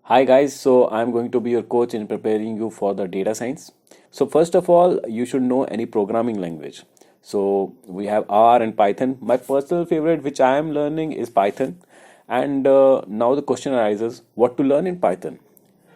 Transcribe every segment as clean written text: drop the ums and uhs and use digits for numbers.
Hi guys, so I'm going to be your coach in preparing you for the data science. So first of all, you should know any programming language. So we have R and Python. My personal favorite, which I am learning, is Python. And now the question arises, what to learn in Python?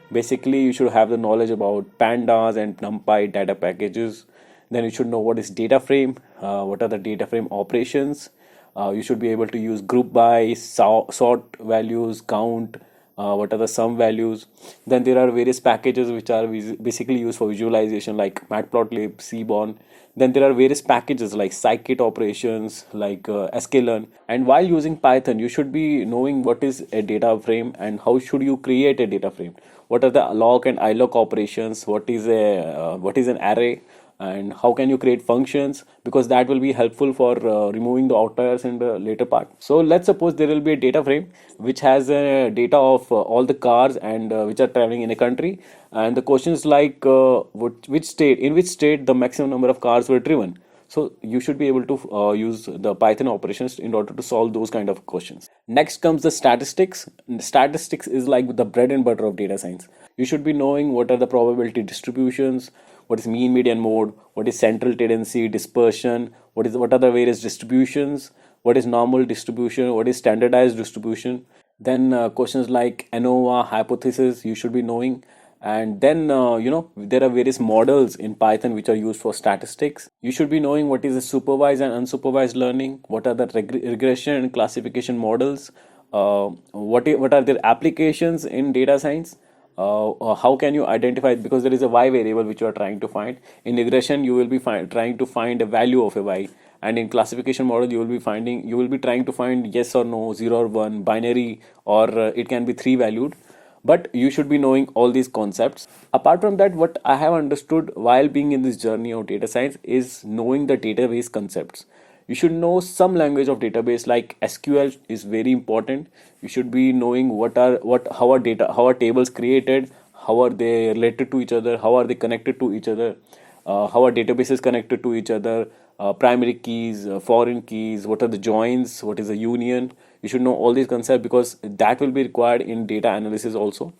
Basically, you should have the knowledge about pandas and NumPy data packages. Then you should know what is data frame, what are the data frame operations. You should be able to use group by, sort values, count, what are the sum values. Then there are various packages which are basically used for visualization like matplotlib, seaborn. Then there are various packages like scikit operations like sklearn. And while using Python, you should be knowing what is a data frame and how should you create a data frame. What are the alloc and iloc operations? What is an array? And how can you create functions, because that will be helpful for removing the outliers in the later part. So let's suppose there will be a data frame which has data of all the cars and which are traveling in a country, and the question is like which state, in which state the maximum number of cars were driven. So you should be able to use the Python operations in order to solve those kind of questions. Next comes the statistics. Statistics is like the bread and butter of data science. You should be knowing what are the probability distributions, what is mean, median, mode, what is central tendency, dispersion, what are the various distributions, what is normal distribution, what is standardized distribution. Then questions like ANOVA, hypothesis, you should be knowing. And then there are various models in Python which are used for statistics. You should be knowing what is a supervised and unsupervised learning, what are the regression and classification models, what are their applications in data science. How can you identify it, because there is a y variable which you are trying to find. In regression you will be trying to find a value of a y, and in classification model you will be trying to find yes or no, 0 or 1, binary, or it can be 3 valued. But you should be knowing all these concepts. Apart from that, what I have understood while being in this journey of data science is knowing the database concepts. You should know some language of database like SQL is very important. You should be knowing how are tables created, how are they related to each other, how are they connected to each other, how are databases connected to each other, primary keys, foreign keys, what are the joins, what is a union. You should know all these concepts because that will be required in data analysis also.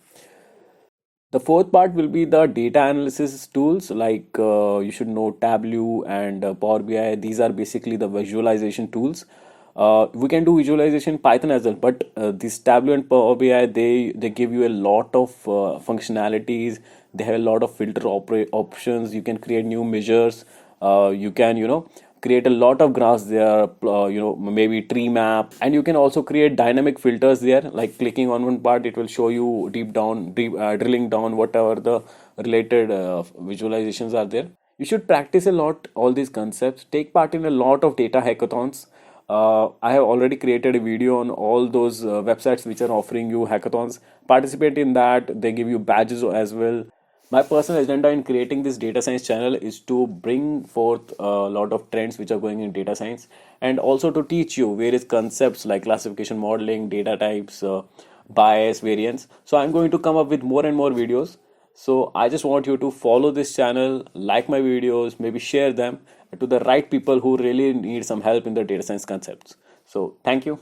The fourth part will be the data analysis tools like you should know Tableau and Power BI. These are basically the visualization tools. We can do visualization in Python as well, but this Tableau and Power BI, they give you a lot of functionalities. They have a lot of filter options. You can create new measures. You can create a lot of graphs there, maybe tree map, and you can also create dynamic filters there, like clicking on one part it will show you drilling down whatever the related visualizations are there. You should practice a lot all these concepts, take part in a lot of data hackathons. I have already created a video on all those websites which are offering you hackathons. Participate in that, they give you badges as well. My personal agenda in creating this data science channel is to bring forth a lot of trends which are going in data science, and also to teach you various concepts like classification modeling, data types, bias, variance. So I'm going to come up with more and more videos. So I just want you to follow this channel, like my videos, maybe share them to the right people who really need some help in the data science concepts. So thank you.